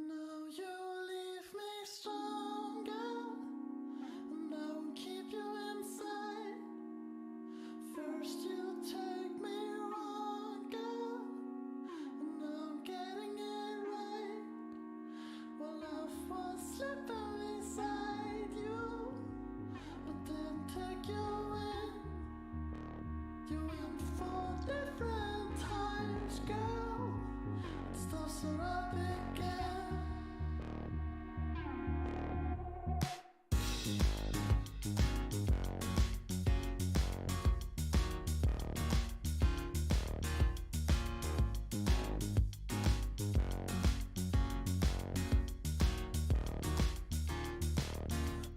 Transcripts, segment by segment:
Now you leave me stronger, and I won't keep you inside. First you take me wronger, and now I'm getting it right. Well, love was slipping beside you, but didn't take you in. You went for different times, girl. It starts up again.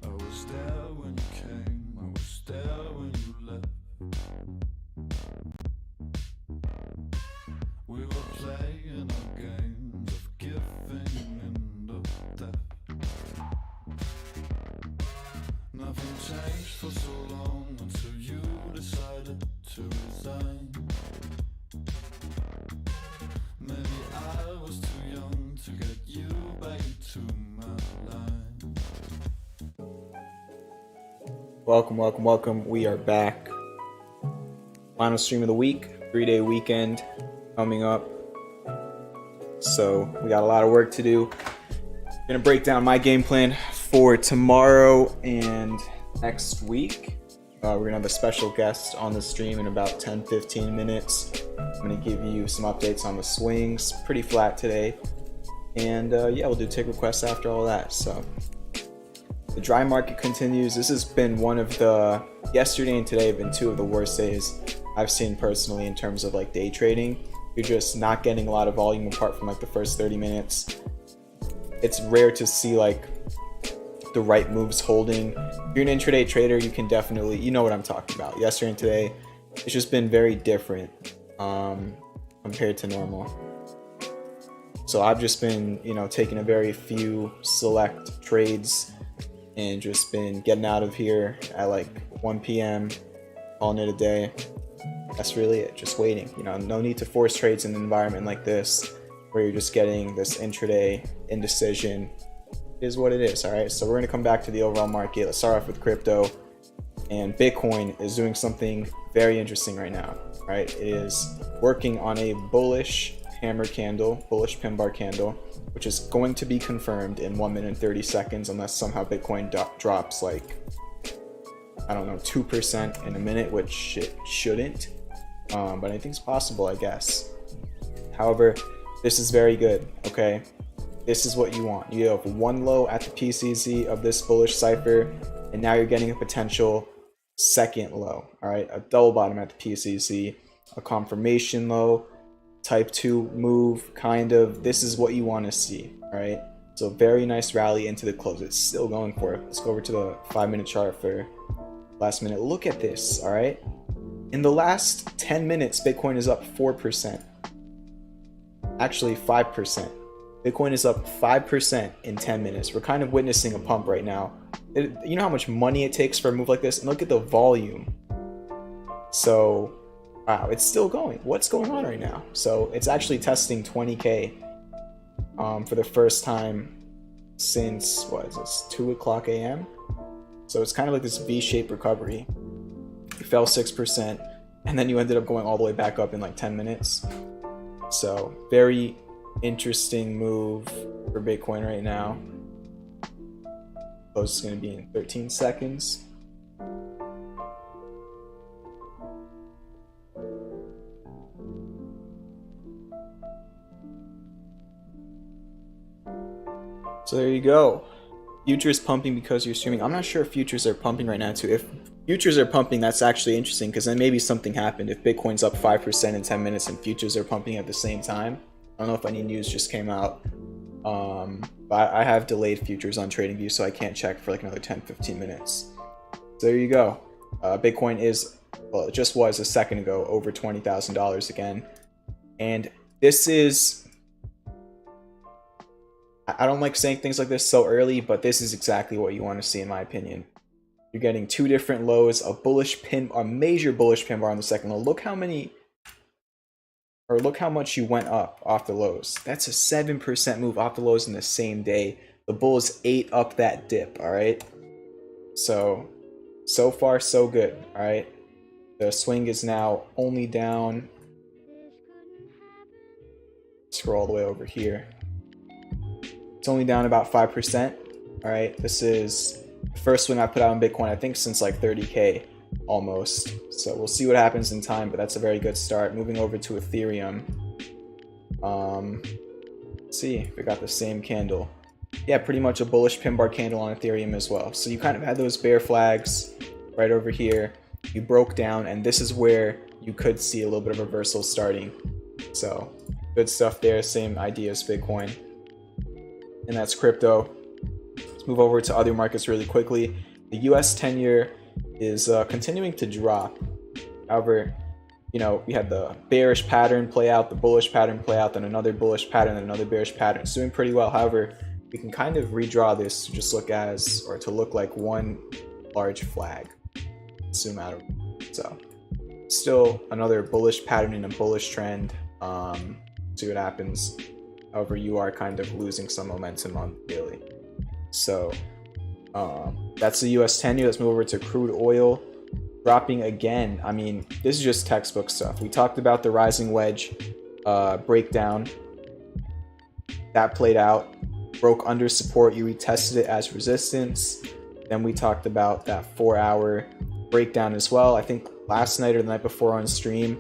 I was there when you came, I was there when you left. We were playing our games of giving and of death. Nothing changed for so long until you decided to resign. Maybe I was too young to get you back into my line. Welcome. We are back. Final stream of the week, 3-day weekend coming up. So we got a lot of work to do. Gonna break down my game plan for tomorrow and next week. We're gonna have a special guest on the stream in about 10-15 minutes. I'm gonna give you some updates on the swings. Pretty flat today. And yeah, we'll do take requests after all that. So the dry market continues. This has been one of the, yesterday and today have been two of the worst days I've seen personally in terms of like day trading. You're just not getting a lot of volume apart from like the first 30 minutes. It's rare to see like the right moves holding. If you're an intraday trader, you can definitely, you know what I'm talking about. Yesterday and today, it's just been very different compared to normal. So I've just been, taking a very few select trades and just been getting out of here at like 1 p.m, calling it a day. That's really it, just waiting. No need to force trades in an environment like this where you're just getting this intraday indecision. It is what it is, all right? So we're gonna come back to the overall market. Let's start off with crypto. And Bitcoin is doing something very interesting right now, right? It is working on a bullish hammer candle, bullish pin bar candle, which is going to be confirmed in 1 minute and 30 seconds unless somehow Bitcoin drops like, I don't know, 2% in a minute, which it shouldn't. But I think it's possible, I guess. However, this is very good, okay? This is what you want. You have one low at the PCZ of this bullish cipher, and now you're getting a potential second low, all right? A double bottom at the PCZ, a confirmation low, type 2 move, kind of. This is what you want to see, all right? So very nice rally into the close. It's still going for it. Let's go over to the 5-minute chart for last minute. Look at this, all right? In the last 10 minutes, Bitcoin is up 4%. Actually, 5%. Bitcoin is up 5% in 10 minutes. We're kind of witnessing a pump right now. You know how much money it takes for a move like this? And look at the volume. So, wow, it's still going. What's going on right now? So, it's actually testing 20K for the first time since, what is this, 2 o'clock a.m.? So, it's kind of like this V-shaped recovery. You fell 6%, and then you ended up going all the way back up in like 10 minutes. So, very interesting move for Bitcoin right now. Close is going to be in 13 seconds. So there you go. Futures pumping because you're streaming. I'm not sure if futures are pumping right now too. If futures are pumping, that's actually interesting because then maybe something happened. If Bitcoin's up 5% in 10 minutes and futures are pumping at the same time. I don't know if any news just came out. But I have delayed futures on TradingView, so I can't check for like another 10-15 minutes. So there you go. Bitcoin is, well, it just was a second ago, over $20,000 again. And this is, I don't like saying things like this so early, but this is exactly what you want to see in my opinion. You're getting two different lows, a major bullish pin bar on the second low. Look how many or look how much you went up off the lows. That's a 7% move off the lows in the same day. The bulls ate up that dip, all right? So far, so good, all right? The swing is now only down. Scroll all the way over here. It's only down about 5%, all right? This is the first swing I put out in Bitcoin, I think, since like 30K almost. So we'll see what happens in time, but that's a very good start. Moving over to Ethereum. Let's see if we got the same candle. Yeah, pretty much a bullish pin bar candle on Ethereum as well. So you kind of had those bear flags right over here. You broke down, and this is where you could see a little bit of reversal starting. So good stuff there. Same idea as Bitcoin. And that's crypto. Let's move over to other markets really quickly. The US 10-year is continuing to drop. However, you know, we had the bearish pattern play out, the bullish pattern play out, then another bullish pattern, then another bearish pattern. It's doing pretty well. However, we can kind of redraw this to just look as, or to look like one large flag. Zoom out of it. So still another bullish pattern in a bullish trend. See what happens. However, you are kind of losing some momentum on daily. So that's the US 10-year. Let's move over to crude oil. Dropping again. I mean, this is just textbook stuff. We talked about the rising wedge breakdown. That played out. Broke under support. You retested it as resistance. Then we talked about that 4-hour breakdown as well. I think last night or the night before on stream.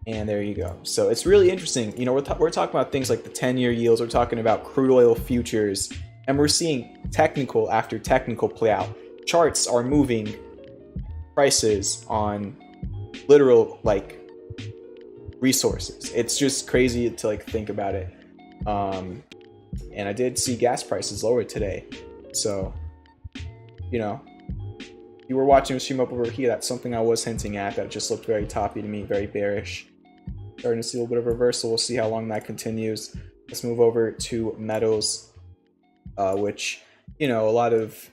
And there you go. So it's really interesting. You know, we're talking about things like the 10-year yields. We're talking about crude oil futures. And we're seeing technical after technical play out. Charts are moving prices on literal like resources. It's just crazy to like think about it. And I did see gas prices lower today. So, you know, if you were watching the stream up over here, that's something I was hinting at. That just looked very toppy to me, very bearish. Starting to see a little bit of reversal. We'll see how long that continues. Let's move over to metals, which, you know, a lot of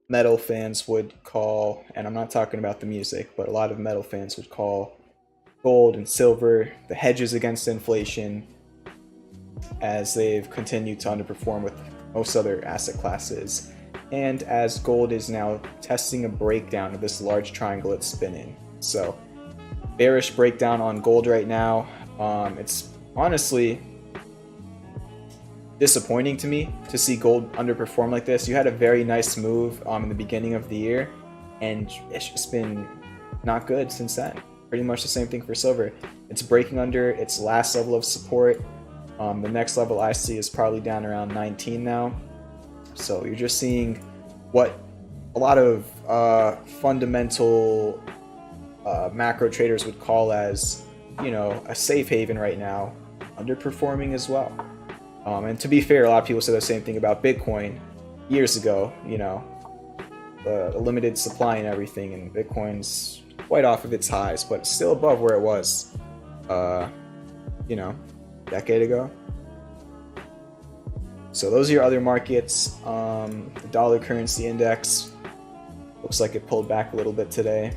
metal fans would call, and I'm not talking about the music, but a lot of metal fans would call gold and silver the hedges against inflation, as they've continued to underperform with most other asset classes. And as gold is now testing a breakdown of this large triangle it's been in. So bearish breakdown on gold right now. It's honestly disappointing to me to see gold underperform like this. You had a very nice move in the beginning of the year, and it's just been not good since then. Pretty much the same thing for silver. It's breaking under its last level of support. The next level I see is probably down around 19 now. So you're just seeing what a lot of fundamental macro traders would call as, you know, a safe haven right now, underperforming as well. And to be fair, a lot of people said the same thing about Bitcoin years ago, you know, the limited supply and everything, and Bitcoin's quite off of its highs, but still above where it was, you know, a decade ago. So those are your other markets. The dollar currency index looks like it pulled back a little bit today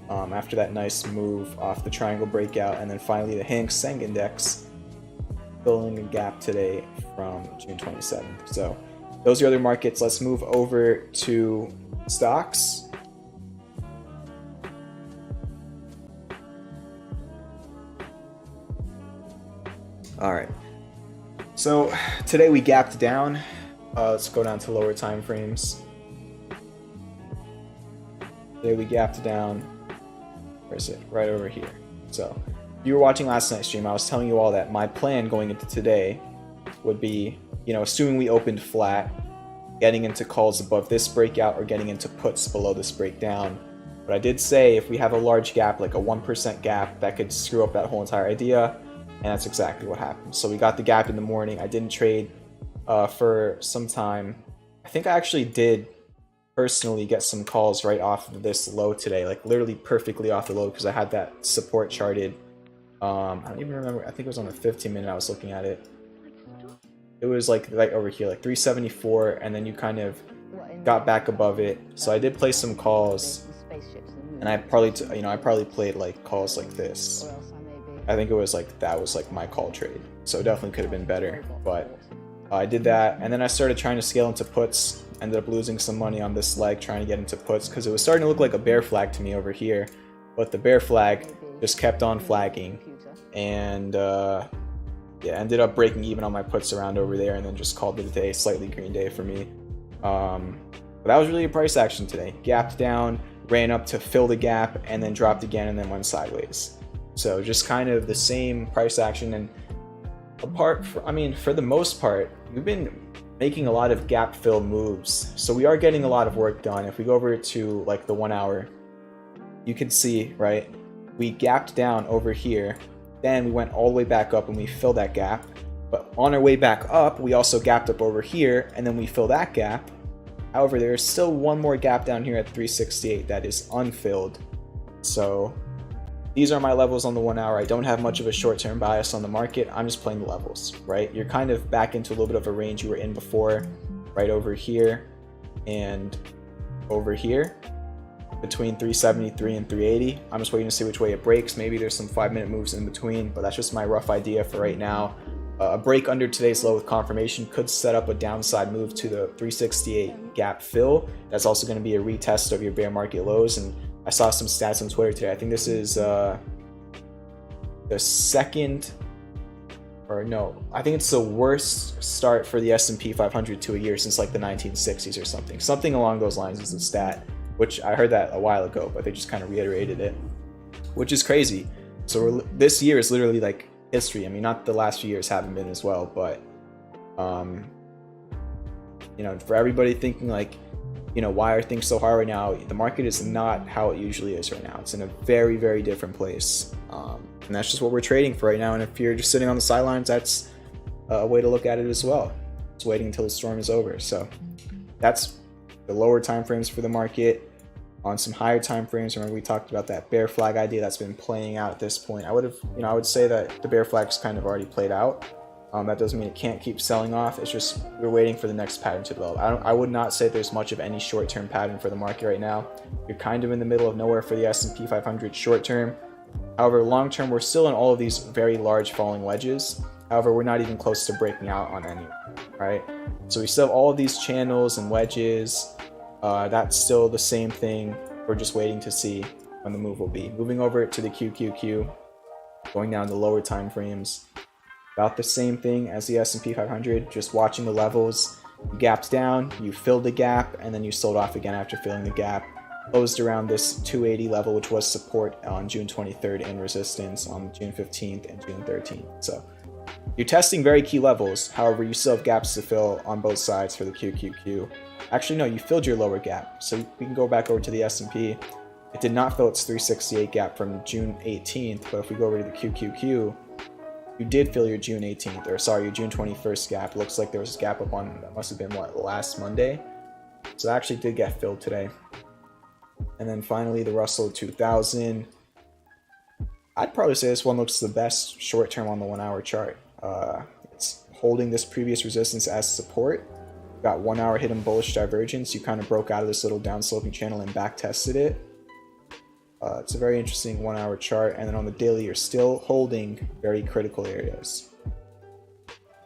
after that nice move off the triangle breakout, and then finally the Hang Seng index filling a gap today from June 27th. So those are your other markets. Let's move over to stocks. All right. So today we gapped down. Let's go down to lower time frames. Today we gapped down. Where is it? Right over here. So if you were watching last night's stream, I was telling you all that my plan going into today would be, you know, assuming we opened flat, getting into calls above this breakout or getting into puts below this breakdown. But I did say if we have a large gap, like a 1% gap, that could screw up that whole entire idea. And that's exactly what happened. So we got the gap in the morning. I didn't trade for some time. I think I actually did personally get some calls right off of this low today, like literally perfectly off the low, because I had that support charted. I don't even remember. I think it was on a 15-minute I was looking at it. It was like right over here, like 374, and then you kind of got back above it. So I did play some calls, and I probably played like calls like this. I think it was like that was like my call trade, so it definitely could have been better, but I did that, and then I started trying to scale into puts. Ended up losing some money on this leg trying to get into puts because it was starting to look like a bear flag to me over here, but the bear flag just kept on flagging, and yeah, ended up breaking even on my puts around over there, and then just called it a day. Slightly green day for me. But that was really a price action today. Gapped down, ran up to fill the gap, and then dropped again, and then went sideways. So just kind of the same price action. And for the most part, we've been making a lot of gap fill moves, so we are getting a lot of work done. If we go over to like the 1 hour, you can see, right, we gapped down over here, then we went all the way back up and we filled that gap, but on our way back up we also gapped up over here and then we fill that gap. However, there's still one more gap down here at 368 that is unfilled. So these are my levels on the 1 hour. I don't have much of a short-term bias on the market. I'm just playing the levels, right? You're kind of back into a little bit of a range you were in before, right over here and over here, between 373 and 380. I'm just waiting to see which way it breaks. Maybe there's some 5-minute moves in between, but that's just my rough idea for right now. A break under today's low with confirmation could set up a downside move to the 368 gap fill. That's also going to be a retest of your bear market lows. And I saw some stats on Twitter today. I think this is the second, or no, I think it's the worst start for the S&P 500 to a year since like the 1960s or something. Something along those lines is the stat, which I heard that a while ago, but they just kind of reiterated it, which is crazy. So this year is literally like history. I mean, not the last few years haven't been as well, but you know, for everybody thinking like, you know, why are things so hard right now? The market is not how it usually is right now. It's in a very, very different place. And that's just what we're trading for right now. And if you're just sitting on the sidelines, that's a way to look at it as well. It's waiting until the storm is over. So that's the lower time frames for the market. On some higher time frames, remember we talked about that bear flag idea that's been playing out at this point. I would say that the bear flag's kind of already played out. That doesn't mean it can't keep selling off. It's just we're waiting for the next pattern to develop. I would not say there's much of any short-term pattern for the market right now. You're kind of in the middle of nowhere for the S&P 500 short-term. However, long-term, we're still in all of these very large falling wedges. However, we're not even close to breaking out on any, right? So we still have all of these channels and wedges. That's still the same thing. We're just waiting to see when the move will be. Moving over to the QQQ, going down to lower time frames. About the same thing as the S&P 500, just watching the levels. You gapped down, you filled the gap, and then you sold off again after filling the gap. Closed around this 280 level, which was support on June 23rd and resistance on June 15th and June 13th. So you're testing very key levels. However, you still have gaps to fill on both sides for the QQQ. Actually, no, you filled your lower gap. So we can go back over to the S&P. It did not fill its 368 gap from June 18th, but if we go over to the QQQ, you did fill your June 18th, or sorry, your June 21st gap. It looks like there was a gap up on, that must have been what, last Monday? So that actually did get filled today. And then finally, the Russell 2000. I'd probably say this one looks the best short term on the 1 hour chart. It's holding this previous resistance as support. Got 1 hour hidden bullish divergence. You kind of broke out of this little down sloping channel and back tested it. It's a very interesting 1 hour chart. And then on the daily, you're still holding very critical areas.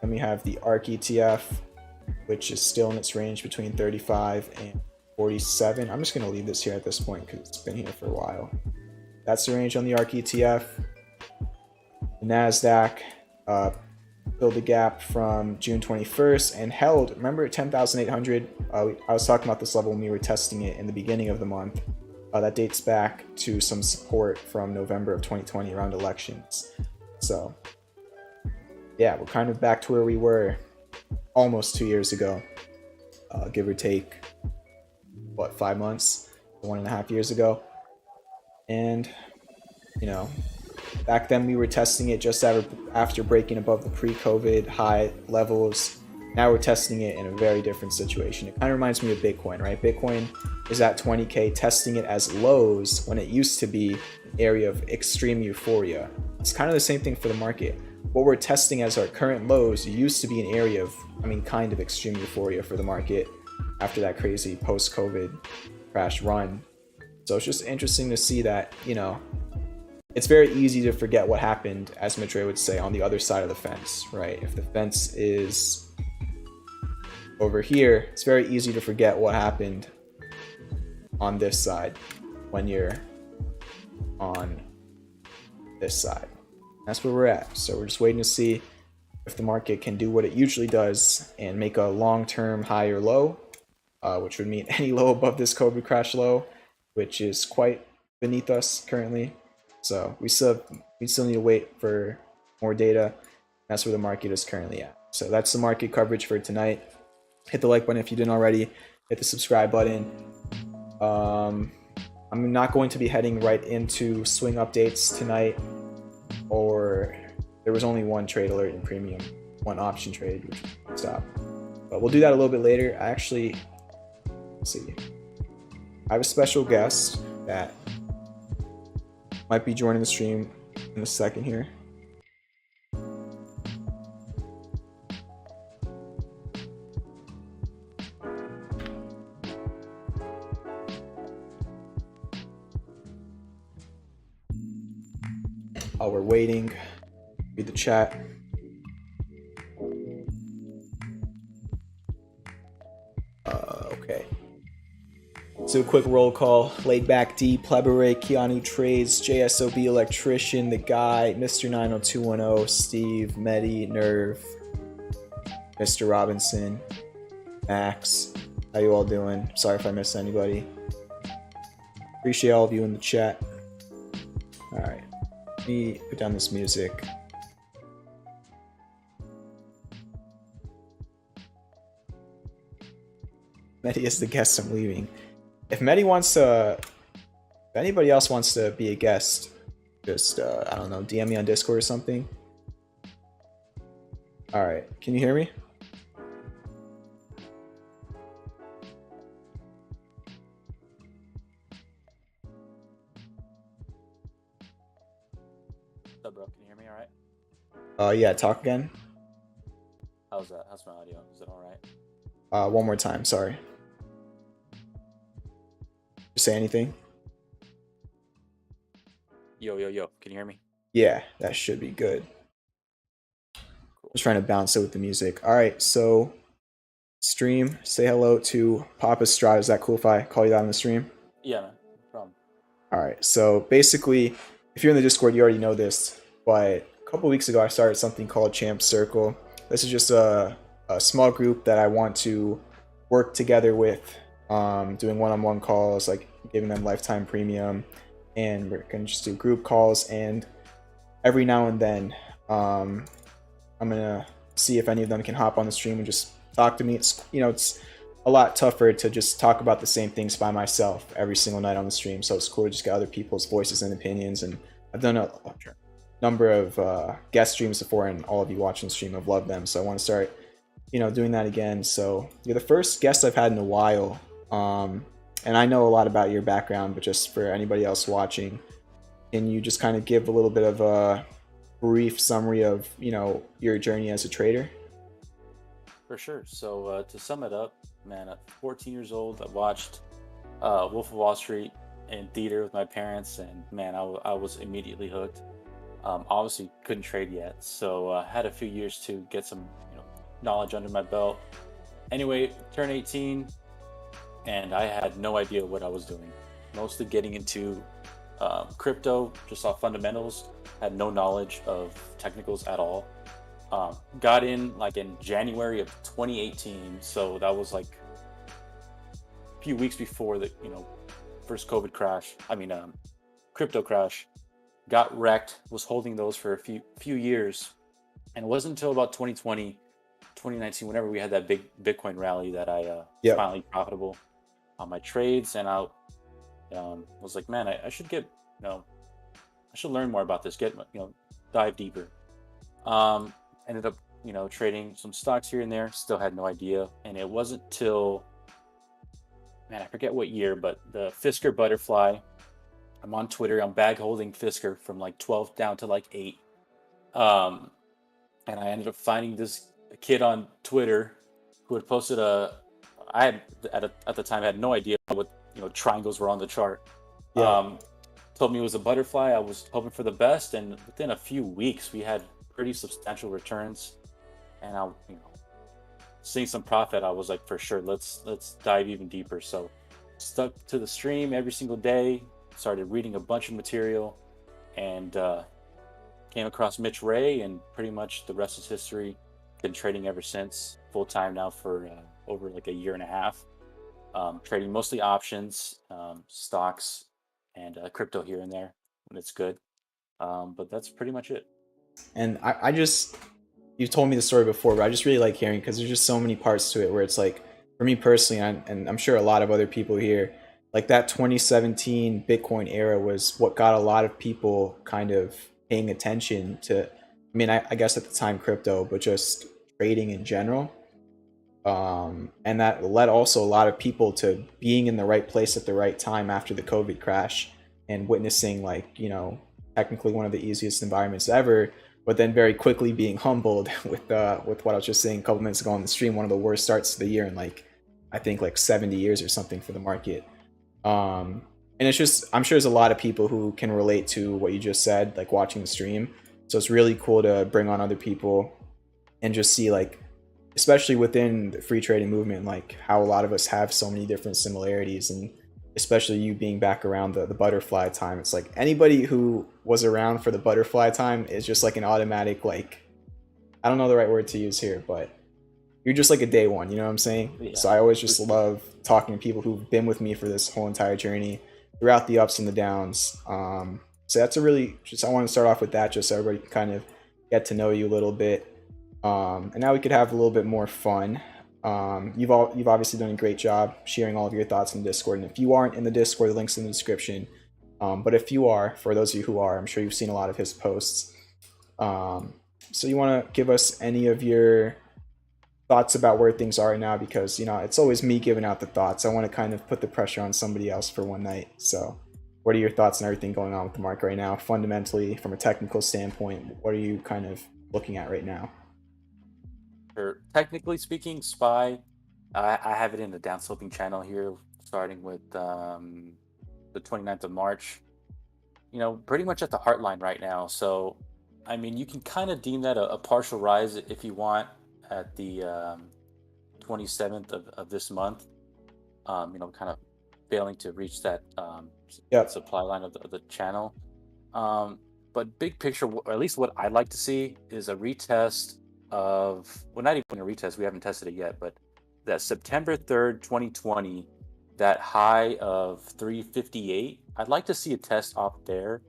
Then we have the ARK ETF, which is still in its range between 35 and 47. I'm just going to leave this here at this point because it's been here for a while. That's the range on the ARK ETF. The Nasdaq filled the gap from June 21st and held, remember, 10,800. I was talking about this level when we were testing it in the beginning of the month. That dates back to some support from November of 2020 around elections. So yeah, we're kind of back to where we were almost 2 years ago, give or take, what, 5 months, 1.5 years ago. And, you know, back then we were testing it just after breaking above the pre-COVID high levels. Now we're testing it in a very different situation. It kind of reminds me of Bitcoin, right? Bitcoin is at 20K, testing it as lows when it used to be an area of extreme euphoria. It's kind of the same thing for the market. What we're testing as our current lows used to be an area of, kind of extreme euphoria for the market after that crazy post-COVID crash run. So it's just interesting to see that, it's very easy to forget what happened, as Mitch Ray would say, on the other side of the fence, right? If the fence is over here, it's very easy to forget what happened on this side when you're on this side. That's where we're at. So we're just waiting to see if the market can do what it usually does and make a long-term high or low, which would mean any low above this COVID crash low, which is quite beneath us currently. So we still need to wait for more data. That's where the market is currently at. So that's the market coverage for tonight. Hit the like button if you didn't already. Hit the subscribe button. I'm not going to be heading right into swing updates tonight, or there was only one trade alert in premium, one option trade, which stopped. But we'll do that a little bit later. Let's see. I have a special guest that might be joining the stream in a second here. While we're waiting, read the chat. Okay. So a quick roll call. Laid Back D, Plebere, Keanu Trades, JSOB Electrician, The Guy, Mr. 90210, Steve, Medi, Nerve, Mr. Robinson, Max. How you all doing? Sorry if I missed anybody. Appreciate all of you in the chat. Alright. Let me put down this music. Medi is the guest. I'm leaving. If anybody else wants to be a guest, just I don't know, DM me on Discord or something. All right, can you hear me? What's up, bro? Can you hear me all right? Yeah, talk again. How's that? How's my audio? Is it all right? One more time, sorry. Say anything? Yo. Can you hear me? Yeah, that should be good. Cool. Just trying to bounce it with the music. All right, so stream, say hello to Papastrada. Is that cool if I call you that on the stream? Yeah, man. No problem. All right, so basically, if you're in the Discord, you already know this, but a couple weeks ago, I started something called Champ Circle. This is just a small group that I want to work together with, doing one-on-one calls, like giving them lifetime premium, and we're gonna just do group calls, and every now and then I'm gonna see if any of them can hop on the stream and just talk to me. It's a lot tougher to just talk about the same things by myself every single night on the stream, so it's cool to just get other people's voices and opinions. And I've done a number of guest streams before, and all of you watching the stream have loved them, so I want to start doing that again. So you're the first guest I've had in a while, and I know a lot about your background, but just for anybody else watching, can you just kind of give a little bit of a brief summary of your journey as a trader? For sure. So to sum it up, man, at 14 years old, I watched Wolf of Wall Street in theater with my parents, and man, I was immediately hooked. Obviously couldn't trade yet, so I had a few years to get some knowledge under my belt. Anyway, turned 18, and I had no idea what I was doing. Mostly getting into crypto, just saw fundamentals, had no knowledge of technicals at all. Got in like in January of 2018, so that was like a few weeks before the first COVID crash. Crypto crash. Got wrecked. Was holding those for a few years, and it wasn't until about 2020, 2019, whenever we had that big Bitcoin rally, that I finally profitable on my trades, and I was like, man, I should get I should learn more about this. Dive deeper. Ended up trading some stocks here and there. Still had no idea, and it wasn't till I forget what year, but the Fisker butterfly. I'm on Twitter. I'm bag holding Fisker from like 12 down to like 8. And I ended up finding this kid on Twitter who had posted at the time had no idea what triangles were on the chart. told me it was a butterfly. I was hoping for the best, and within a few weeks, we had pretty substantial returns. And I, seeing some profit, I was like, for sure, let's dive even deeper. So, stuck to the stream every single day. Started reading a bunch of material, and came across Mitch Ray, and pretty much the rest is history. Been trading ever since, full time now for over like a year and a half. Trading mostly options, stocks, and crypto here and there when it's good. But that's pretty much it. And I just, you've told me the story before, but I just really like hearing, because there's just so many parts to it where it's like, for me personally, and I'm sure a lot of other people here, like that 2017 Bitcoin era was what got a lot of people kind of paying attention to, I mean, I guess at the time crypto, but just trading in general. And that led also a lot of people to being in the right place at the right time after the COVID crash, and witnessing, like, technically one of the easiest environments ever, but then very quickly being humbled with what I was just saying a couple minutes ago on the stream, one of the worst starts to the year in like, I think like 70 years or something for the market. And it's just, I'm sure there's a lot of people who can relate to what you just said, like watching the stream. So it's really cool to bring on other people and just see, like, especially within the free trading movement, like how a lot of us have so many different similarities. And especially you being back around the butterfly time, it's like anybody who was around for the butterfly time is just like an automatic, like, I don't know the right word to use here, but you're just like a day one, you know what I'm saying? Yeah. So I always just love talking to people who've been with me for this whole entire journey throughout the ups and the downs. So that's a really, just, I want to start off with that just so everybody can kind of get to know you a little bit. And now we could have a little bit more fun. You've obviously done a great job sharing all of your thoughts in Discord. And if you aren't in the Discord, the link's in the description. But if you are, for those of you who are, I'm sure you've seen a lot of his posts. So you want to give us any of your thoughts about where things are right now, because it's always me giving out the thoughts. I want to kind of put the pressure on somebody else for one night. So what are your thoughts on everything going on with the market right now, fundamentally, from a technical standpoint? What are you kind of looking at right now? Technically speaking, SPY, I have it in the downsloping channel here, starting with the 29th of March. Pretty much at the heart line right now. So, I mean, you can kind of deem that a partial rise if you want at the 27th of this month. Kind of failing to reach that supply line of the channel. But big picture, or at least what I'd like to see, is a retest of, well, not even a retest, we haven't tested it yet, but that September 3rd, 2020, that high of 358, I'd like to see a test off there.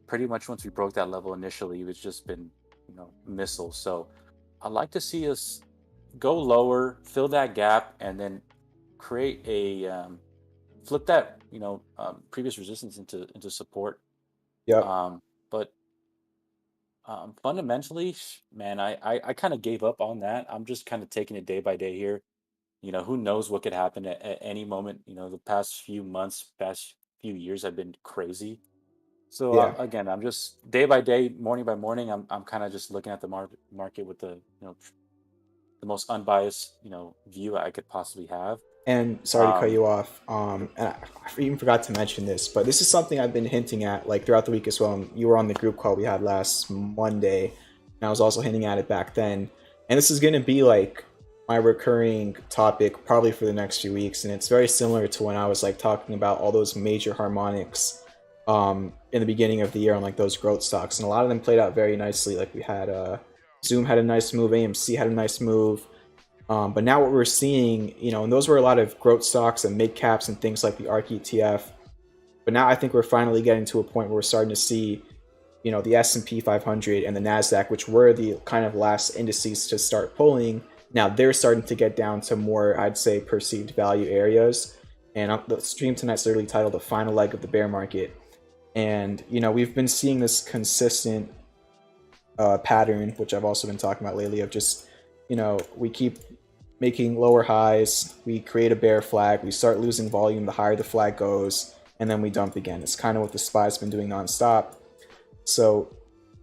Pretty much once we broke that level initially, it's just been, missiles. So I'd like to see us go lower, fill that gap, and then create a, flip that, previous resistance into support. Yeah. But fundamentally, man, I kind of gave up on that. I'm just kind of taking it day by day here. Who knows what could happen at any moment. The past few months, past few years have been crazy. So Yeah. Again, I'm just day by day, morning by morning. I'm kind of just looking at the market with the the most unbiased view I could possibly have. And sorry to cut you off. And I even forgot to mention this, but this is something I've been hinting at like throughout the week as well. And you were on the group call we had last Monday, and I was also hinting at it back then. And this is going to be like my recurring topic probably for the next few weeks. And it's very similar to when I was like talking about all those major harmonics in the beginning of the year on like those growth stocks. And a lot of them played out very nicely. Like we had Zoom had a nice move, AMC had a nice move. But now what we're seeing, and those were a lot of growth stocks and mid caps and things like the ARKK ETF. But now I think we're finally getting to a point where we're starting to see, the S&P 500 and the Nasdaq, which were the kind of last indices to start pulling. Now they're starting to get down to more, I'd say, perceived value areas. And the stream tonight's literally titled "The Final Leg of the Bear Market." And, we've been seeing this consistent pattern, which I've also been talking about lately, of just, we keep making lower highs, we create a bear flag, we start losing volume the higher the flag goes, and then we dump again. It's kind of what the SPY's been doing nonstop. So,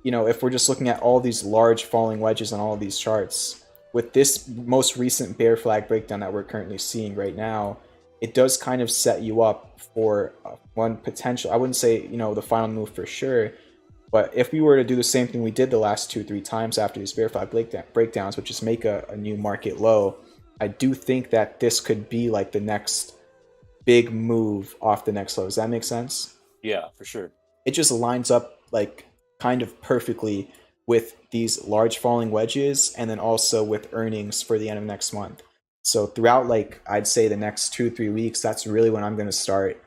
if we're just looking at all these large falling wedges on all of these charts, with this most recent bear flag breakdown that we're currently seeing right now, it does kind of set you up for one potential. I wouldn't say, the final move for sure, but if we were to do the same thing we did the last 2-3 times after these verified breakdowns, which is make a new market low, I do think that this could be like the next big move off the next low. Does that make sense? Yeah, for sure. It just lines up like kind of perfectly with these large falling wedges and then also with earnings for the end of next month. So throughout, like, I'd say the next 2-3 weeks, that's really when I'm going to start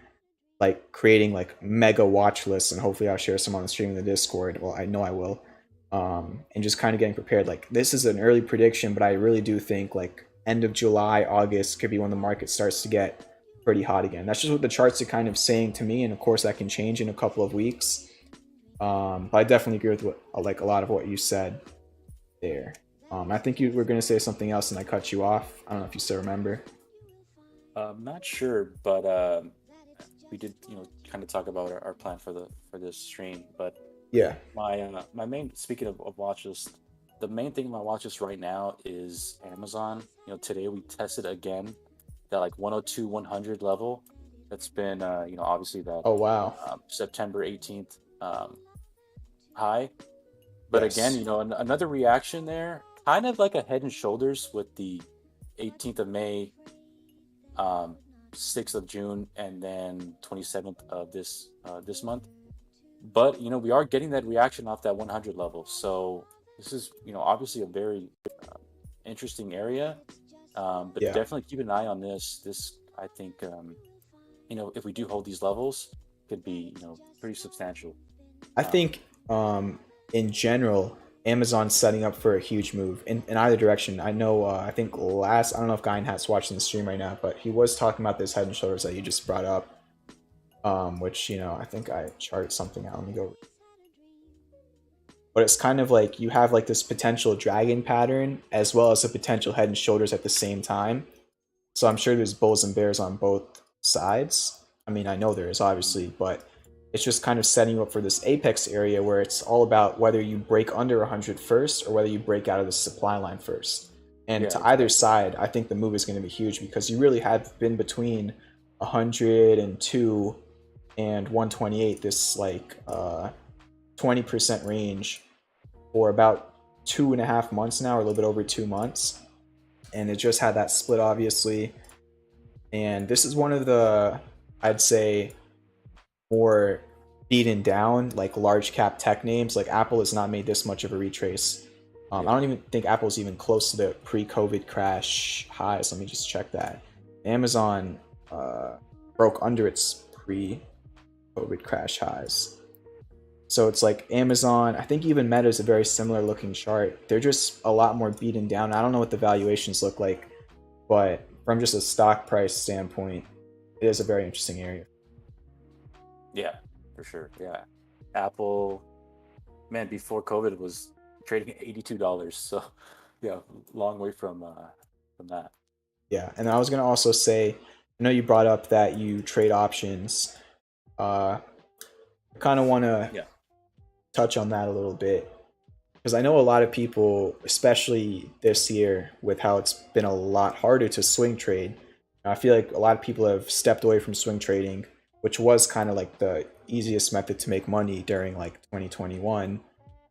like creating like mega watch lists, and hopefully I'll share some on the stream in the Discord. Well, I know I will. And just kind of getting prepared. Like, this is an early prediction, but I really do think like end of July, August could be when the market starts to get pretty hot again. That's just what the charts are kind of saying to me, and of course that can change in a couple of weeks. But I definitely agree with a lot of what you said there. I think you were going to say something else and I cut you off. I don't know if you still remember. I'm not sure, but we did, kind of talk about our plan for this stream. But Yeah. my main, speaking of watch list, the main thing in my watch list right now is Amazon. Today we tested again that like 102 100 level. That's been obviously that Oh wow. September 18th high. But Yes. again, another reaction there, kind of like a head and shoulders with the 18th of May, 6th of June, and then 27th of this month. But we are getting that reaction off that 100 level. So this is obviously a very interesting area. But Yeah. definitely keep an eye on this. This, I think, if we do hold these levels, could be pretty substantial. I think in general, Amazon's setting up for a huge move in either direction. I know, I think I don't know if Guy has watching the stream right now, but he was talking about this head and shoulders that you just brought up, which, I think I charted something out. Let me go. But it's kind of like you have like this potential dragon pattern as well as a potential head and shoulders at the same time. So I'm sure there's bulls and bears on both sides. I mean, I know there is obviously, but it's just kind of setting you up for this apex area where it's all about whether you break under 100 first or whether you break out of the supply line first. And to either side, I think the move is going to be huge because you really have been between 102 and 128, this like 20% range for about 2.5 months now, or a little bit over 2 months. And it just had that split, obviously. And this is one of the, I'd say, more beaten down, like large cap tech names. Like Apple has not made this much of a retrace. I don't even think Apple's even close to the pre-COVID crash highs. Let me just check that. Amazon broke under its pre-COVID crash highs. So it's like Amazon, I think even Meta is a very similar looking chart. They're just a lot more beaten down. I don't know what the valuations look like, but from just a stock price standpoint, it is a very interesting area. Yeah, for sure. Yeah. Apple, man, before COVID was trading at $82. So yeah, long way from that. Yeah, and I was gonna also say, I know you brought up that you trade options. I kind of want to touch on that a little bit because I know a lot of people, especially this year, with how it's been a lot harder to swing trade. I feel like a lot of people have stepped away from swing trading, which was kind of like the easiest method to make money during like 2021.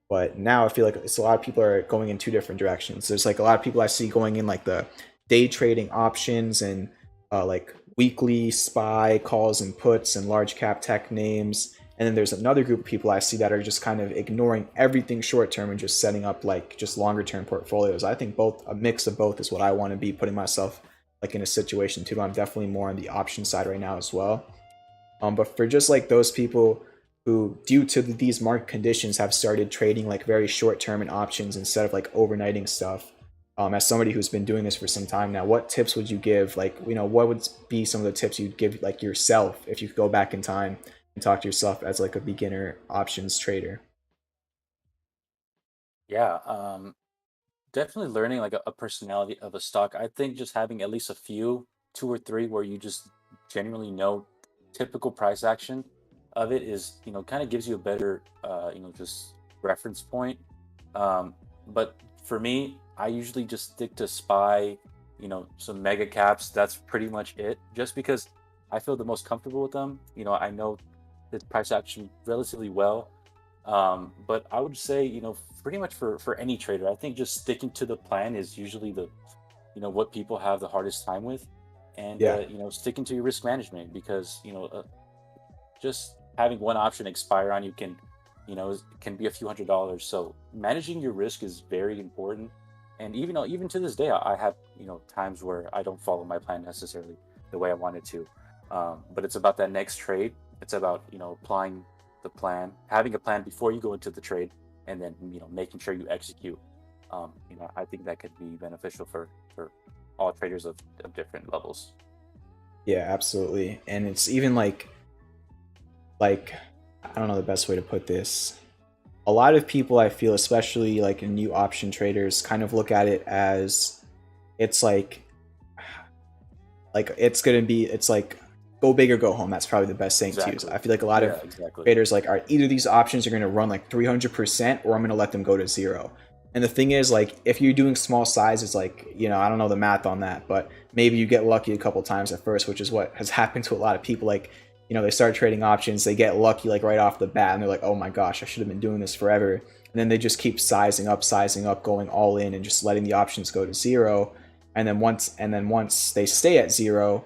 But now I feel like it's a lot of people are going in two different directions. There's like a lot of people I see going in like the day trading options and like weekly SPY calls and puts and large cap tech names. And then there's another group of people I see that are just kind of ignoring everything short term and just setting up like just longer term portfolios. I think a mix of both is what I want to be, putting myself like in a situation too. I'm definitely more on the option side right now as well. But for just like those people who, due to these market conditions, have started trading like very short term in options instead of like overnighting stuff. As somebody who's been doing this for some time now, what tips would you give? Like, what would be some of the tips you'd give like yourself if you could go back in time and talk to yourself as like a beginner options trader? Yeah, definitely learning like a personality of a stock. I think just having at least a few, 2 or 3, where you just genuinely know typical price action of it is, kind of gives you a better, just reference point. But for me, I usually just stick to SPY some mega caps. That's pretty much it. Just because I feel the most comfortable with them. I know the price action relatively well. But I would say, pretty much for any trader, I think just sticking to the plan is usually what people have the hardest time with. And, Yeah. sticking to your risk management, because, just having one option expire on you can be a few $100s. So managing your risk is very important. And even to this day, I have, times where I don't follow my plan necessarily the way I wanted to. But it's about that next trade. It's about, applying the plan, having a plan before you go into the trade, and then, making sure you execute. I think that could be beneficial for all traders of different levels. Yeah, absolutely. And it's even like I don't know the best way to put this. A lot of people, I feel, especially like in new option traders, kind of look at it as it's like it's like go big or go home. That's probably the best saying to use. I feel like a lot of traders like, all right, either these options are going to run like 300% or I'm going to let them go to zero. And the thing is, like, if you're doing small sizes, like, I don't know the math on that, but maybe you get lucky a couple times at first, which is what has happened to a lot of people. Like, they start trading options, they get lucky like right off the bat, and they're like, oh my gosh, I should have been doing this forever. And then they just keep sizing up, going all in, and just letting the options go to zero. And then once they stay at zero,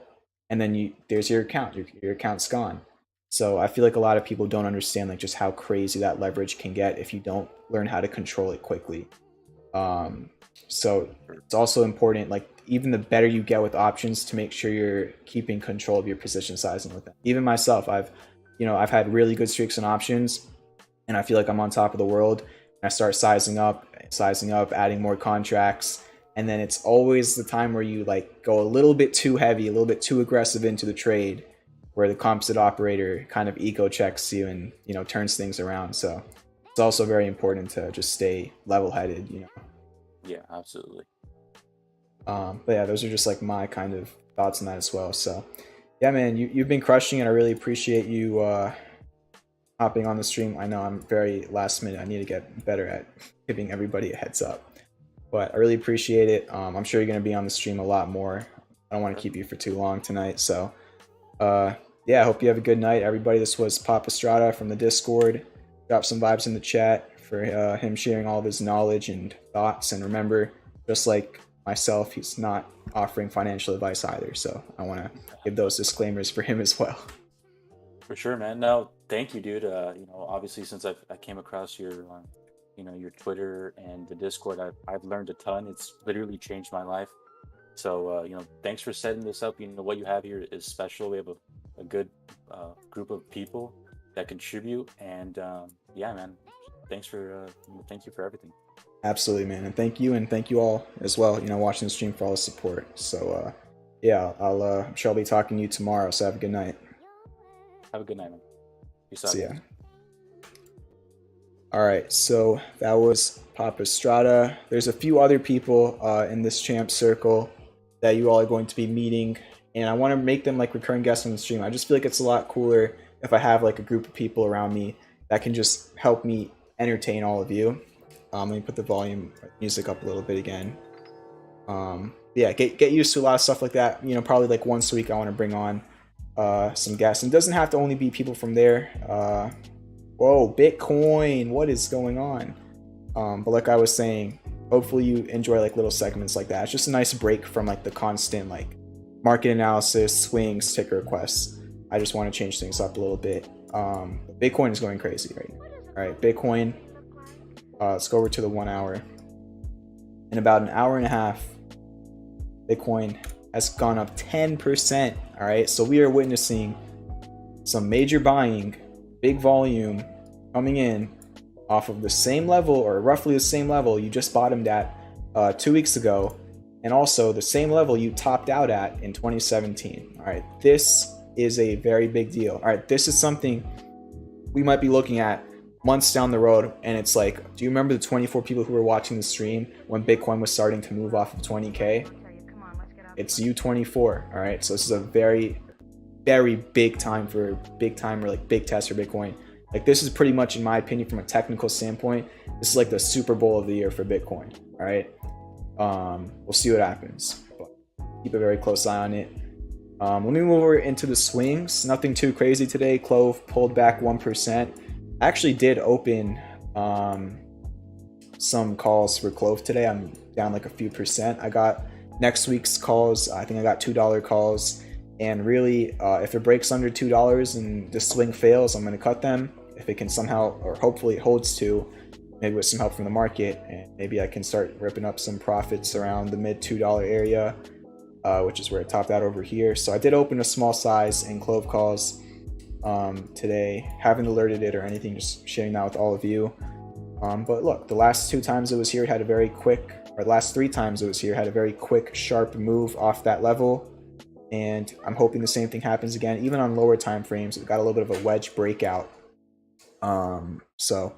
and then there's your account, your account's gone. So I feel like a lot of people don't understand like just how crazy that leverage can get if you don't learn how to control it quickly. So it's also important, like even the better you get with options, to make sure you're keeping control of your position sizing with them. Even myself, I've had really good streaks in options, and I feel like I'm on top of the world. And I start sizing up, adding more contracts. And then it's always the time where you like go a little bit too heavy, a little bit too aggressive into the trade, where the composite operator kind of eco checks you and, turns things around. So it's also very important to just stay level-headed, Yeah, absolutely. But yeah, those are just like my kind of thoughts on that as well. So yeah, man, you've been crushing it. I really appreciate you hopping on the stream. I know I'm very last minute. I need to get better at giving everybody a heads up. But I really appreciate it. I'm sure you're going to be on the stream a lot more. I don't want to keep you for too long tonight. So, yeah, I hope you have a good night, everybody. This was Papastrada from the Discord. Drop some vibes in the chat for him sharing all of his knowledge and thoughts. And remember, just like myself, he's not offering financial advice either. So I want to give those disclaimers for him as well. For sure, man. No, thank you, dude. Obviously, since I came across your your Twitter and the Discord, I've learned a ton. It's literally changed my life. So, thanks for setting this up. What you have here is special. We have a good group of people that contribute. And yeah, man, thank you for everything. Absolutely, man. And thank you all as well, watching the stream, for all the support. So, yeah, I'm sure I'll be talking to you tomorrow. So have a good night. Have a good night, man. Peace out. See ya. All right, so that was Papastrada. There's a few other people in this champ circle that you all are going to be meeting, and I want to make them like recurring guests on the stream. I just feel like it's a lot cooler if I have like a group of people around me that can just help me entertain all of you. Let me put the volume music up a little bit again. Yeah, get used to a lot of stuff like that. Probably like once a week I want to bring on some guests. And it doesn't have to only be people from there. Whoa, Bitcoin, what is going on? But like I was saying, hopefully you enjoy like little segments like that. It's just a nice break from like the constant like market analysis, swings, ticker requests. I just want to change things up a little bit. Bitcoin is going crazy right now. All right, Bitcoin, let's go over to the 1 hour. In about an hour and a half, Bitcoin has gone up 10%. All right, so we are witnessing some major buying, big volume coming in off of the same level, or roughly the same level you just bottomed at 2 weeks ago, and also the same level you topped out at in 2017. All right, this is a very big deal. All right, this is something we might be looking at months down the road, and it's like, do you remember the 24 people who were watching the stream when Bitcoin was starting to move off of 20K? It's you 24. All right, so this is a very, very big time or like big test for Bitcoin. Like, this is pretty much, in my opinion, from a technical standpoint, this is like the Super Bowl of the year for Bitcoin. All right, we'll see what happens. But keep a very close eye on it. Let me move over into the swings. Nothing too crazy today. CLOV pulled back 1%. I actually did open some calls for CLOV today. I'm down like a few percent. I got next week's calls. I think I got $2 calls. And really, if it breaks under $2 and the swing fails, I'm going to cut them. If it can somehow, or hopefully it holds to, maybe with some help from the market, and maybe I can start ripping up some profits around the mid $2 area, which is where it topped out over here. So I did open a small size in CLOV calls today. Haven't alerted it or anything, just sharing that with all of you. But look, the last 2 times it was here, it had a very quick, or the last 3 times it was here, had a very quick, sharp move off that level. And I'm hoping the same thing happens again, even on lower time frames. It got a little bit of a wedge breakout. So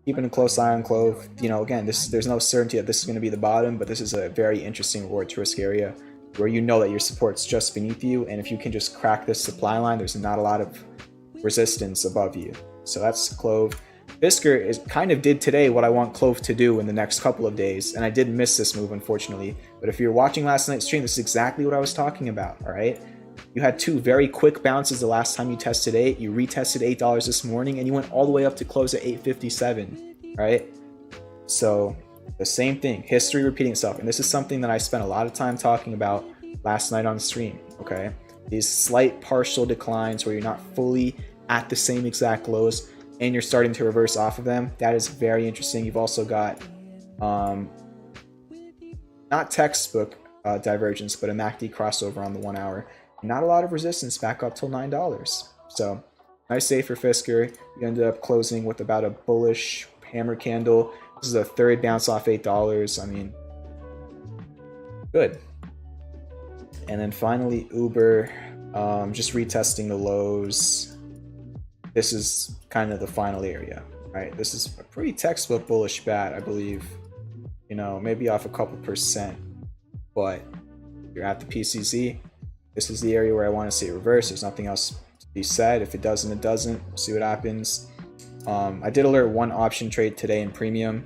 keeping a close eye on CLOV. You know, again, there's no certainty that this is going to be the bottom, but this is a very interesting reward to risk area where you know that your support's just beneath you, and if you can just crack this supply line, there's not a lot of resistance above you. So that's CLOV. Fisker kind of did today what I want CLOV to do in the next couple of days, and I did miss this move, unfortunately. But if you're watching last night's stream, this is exactly what I was talking about, all right? You had 2 very quick bounces the last time you tested 8. You retested $8 this morning, and you went all the way up to close at 857, right? So the same thing, history repeating itself. And this is something that I spent a lot of time talking about last night on stream, okay? These slight partial declines where you're not fully at the same exact lows and you're starting to reverse off of them. That is very interesting. You've also got not textbook divergence, but a MACD crossover on the 1 hour. Not a lot of resistance back up till $9. So nice day for Fisker. You ended up closing with about a bullish hammer candle. This is a 3rd bounce off $8. I mean, good. And then finally Uber, just retesting the lows. This is kind of the final area, right? This is a pretty textbook bullish bat, I believe. You know, maybe off a couple percent, but you're at the PCZ. This is the area where I want to see it reverse. There's nothing else to be said. If it doesn't, it doesn't. We'll see what happens. I did alert 1 option trade today in premium.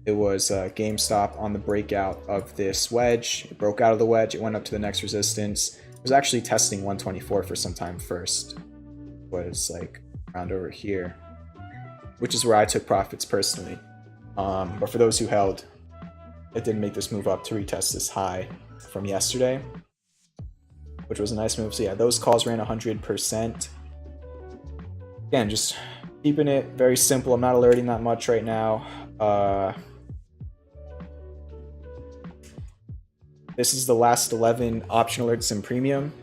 It was GameStop on the breakout of this wedge. It broke out of the wedge. It went up to the next resistance. It was actually testing 124 for some time first. But it's like around over here, which is where I took profits personally. But for those who held, it didn't make this move up to retest this high from yesterday, which was a nice move. So yeah, those calls ran 100%. Again, just keeping it very simple. I'm not alerting that much right now. This is the last 11 option alerts in premium.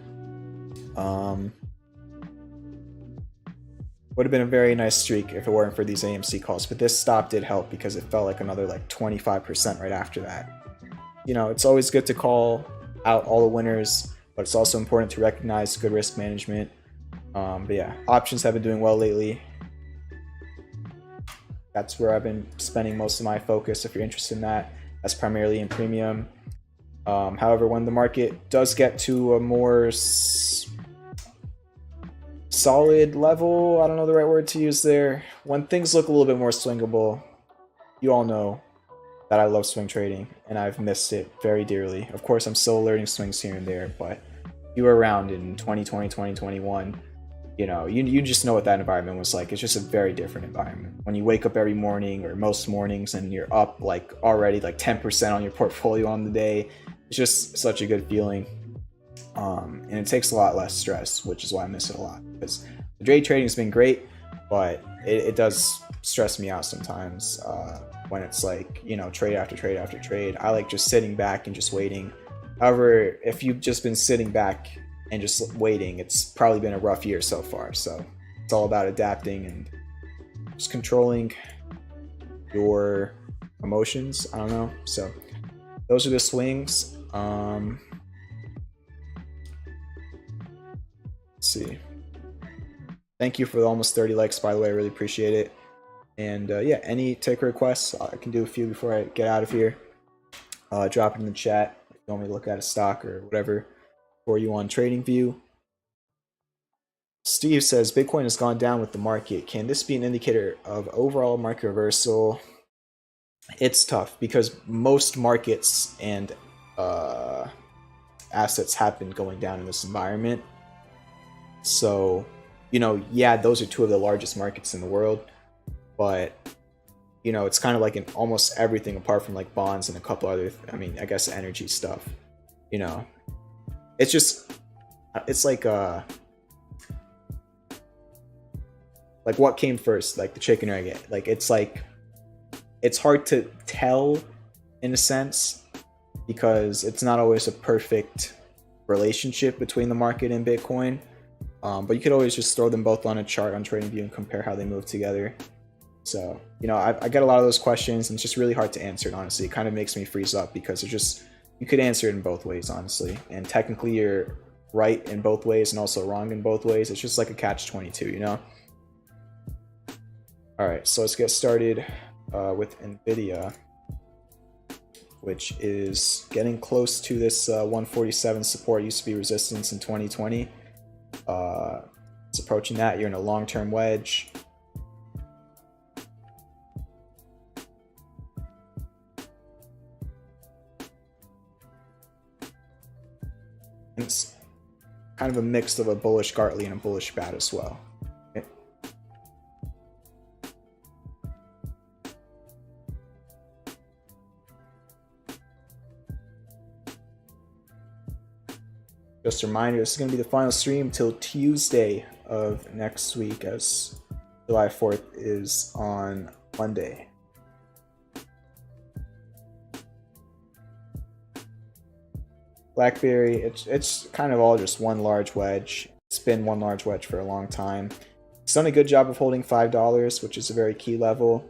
Would have been a very nice streak if it weren't for these AMC calls, but this stop did help because it felt like another like 25% right after that. You know, it's always good to call out all the winners, but it's also important to recognize good risk management. But yeah, options have been doing well lately. That's where I've been spending most of my focus. If you're interested in that, that's primarily in premium. However, when the market does get to a more solid level, I don't know the right word to use there, when things look a little bit more swingable, you all know that I love swing trading and I've missed it very dearly. Of course, I'm still alerting swings here and there, but you were around in 2020, 2021, you know, you just know what that environment was like. It's just a very different environment. When you wake up every morning or most mornings and you're up like already like 10% on your portfolio on the day, it's just such a good feeling. And it takes a lot less stress, which is why I miss it a lot. Because the day trading has been great, but it does stress me out sometimes when it's like, you know, trade after trade after trade. I like just sitting back and just waiting. However, if you've just been sitting back and just waiting, it's probably been a rough year so far. So it's all about adapting and just controlling your emotions. I don't know. So those are the swings. Let's see. Thank you for the almost 30 likes, by the way. I really appreciate it. And yeah, any take requests, I can do a few before I get out of here. Drop it in the chat if you want me to look at a stock or whatever for you on TradingView. Steve says Bitcoin has gone down with the market. Can this be an indicator of overall market reversal? It's tough because most markets and assets have been going down in this environment. So, you know, yeah, those are two of the largest markets in the world, but you know, it's kind of like in almost everything apart from like bonds and a couple other, I mean, I guess energy stuff. You know, it's just, it's like what came first, like the chicken or egg? Like it's hard to tell in a sense, because it's not always a perfect relationship between the market and Bitcoin. But you could always just throw them both on a chart on TradingView and compare how they move together. So, you know, I get a lot of those questions, and it's just really hard to answer it, honestly. It kind of makes me freeze up, because it's just, you could answer it in both ways, honestly. And technically you're right in both ways and also wrong in both ways. It's just like a catch-22, you know? All right, so let's get started with NVDA, which is getting close to this 147 support. Used to be resistance in 2020. It's approaching that. You're in a long-term wedge. It's kind of a mix of a bullish Gartley and a bullish bat as well. Okay. Just a reminder, this is going to be the final stream till Tuesday of next week, as July 4th is on Monday. BlackBerry, it's kind of all just one large wedge. It's been one large wedge for a long time. It's done a good job of holding $5, which is a very key level.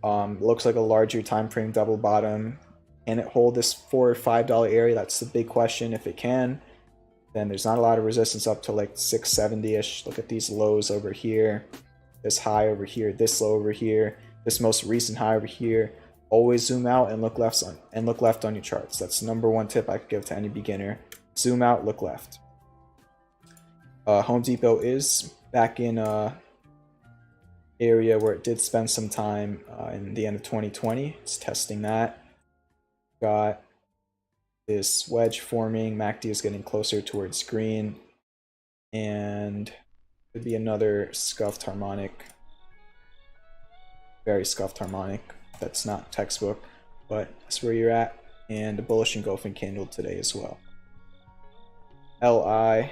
Looks like a larger time frame double bottom. Can it hold this $4 or $5 area? That's the big question. If it can, then there's not a lot of resistance up to like 670-ish. Look at these lows over here, this high over here, this low over here, this most recent high over here. Always zoom out and look left on your charts. That's the number one tip I could give to any beginner. Zoom out, look left. Home Depot is back in area where it did spend some time in the end of 2020. It's testing that. Got this wedge forming. MACD is getting closer towards green, and could be another scuffed harmonic. Very scuffed harmonic. That's not textbook, but that's where you're at. And a bullish engulfing candle today as well. LI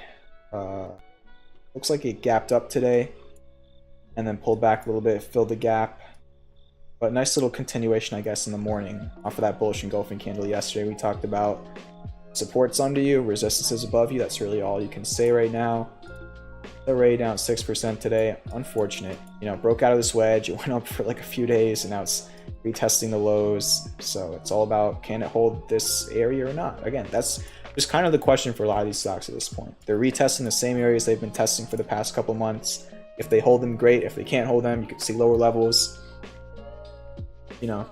looks like it gapped up today and then pulled back a little bit, filled the gap. But nice little continuation, I guess, in the morning off of that bullish engulfing candle yesterday. We talked about supports under you, resistances above you. That's really all you can say right now. TLRY down 6% today. Unfortunate. You know, broke out of this wedge. It went up for like a few days, and now it's retesting the lows. So it's all about, can it hold this area or not? Again, that's just kind of the question for a lot of these stocks at this point. They're retesting the same areas they've been testing for the past couple months. If they hold them, great. If they can't hold them, you can see lower levels. You know,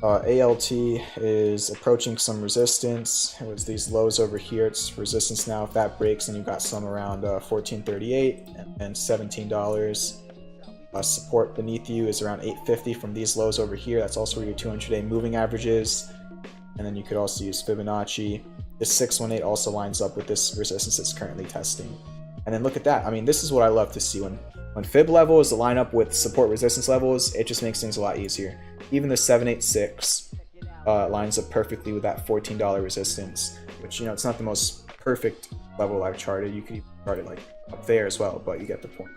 ALT is approaching some resistance. It was these lows over here. It's resistance now. If that breaks, then you've got some around $14.38 and $17. Support beneath you is around $8.50 from these lows over here. That's also where your 200-day moving average is. And then you could also use Fibonacci. This 618 also lines up with this resistance it's currently testing. And then look at that. I mean, this is what I love to see. When Fib levels line up with support resistance levels, it just makes things a lot easier. Even the 786 lines up perfectly with that $14 resistance, which, you know, it's not the most perfect level I've charted. You could even chart it like up there as well, but you get the point.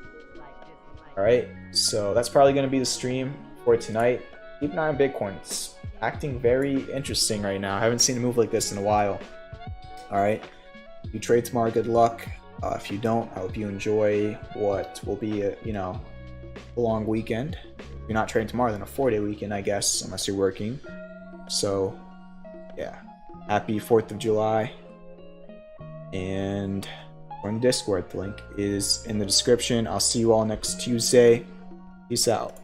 All right, so that's probably going to be the stream for tonight. Keep an eye on Bitcoin. It's acting very interesting right now. I haven't seen a move like this in a while. All right, if you trade tomorrow, good luck. If you don't, I hope you enjoy what will be a, you know, a long weekend. If you're not trading tomorrow, then a 4-day weekend, I guess, unless you're working. So, yeah, happy 4th of July. And join the Discord. The link is in the description. I'll see you all next Tuesday. Peace out.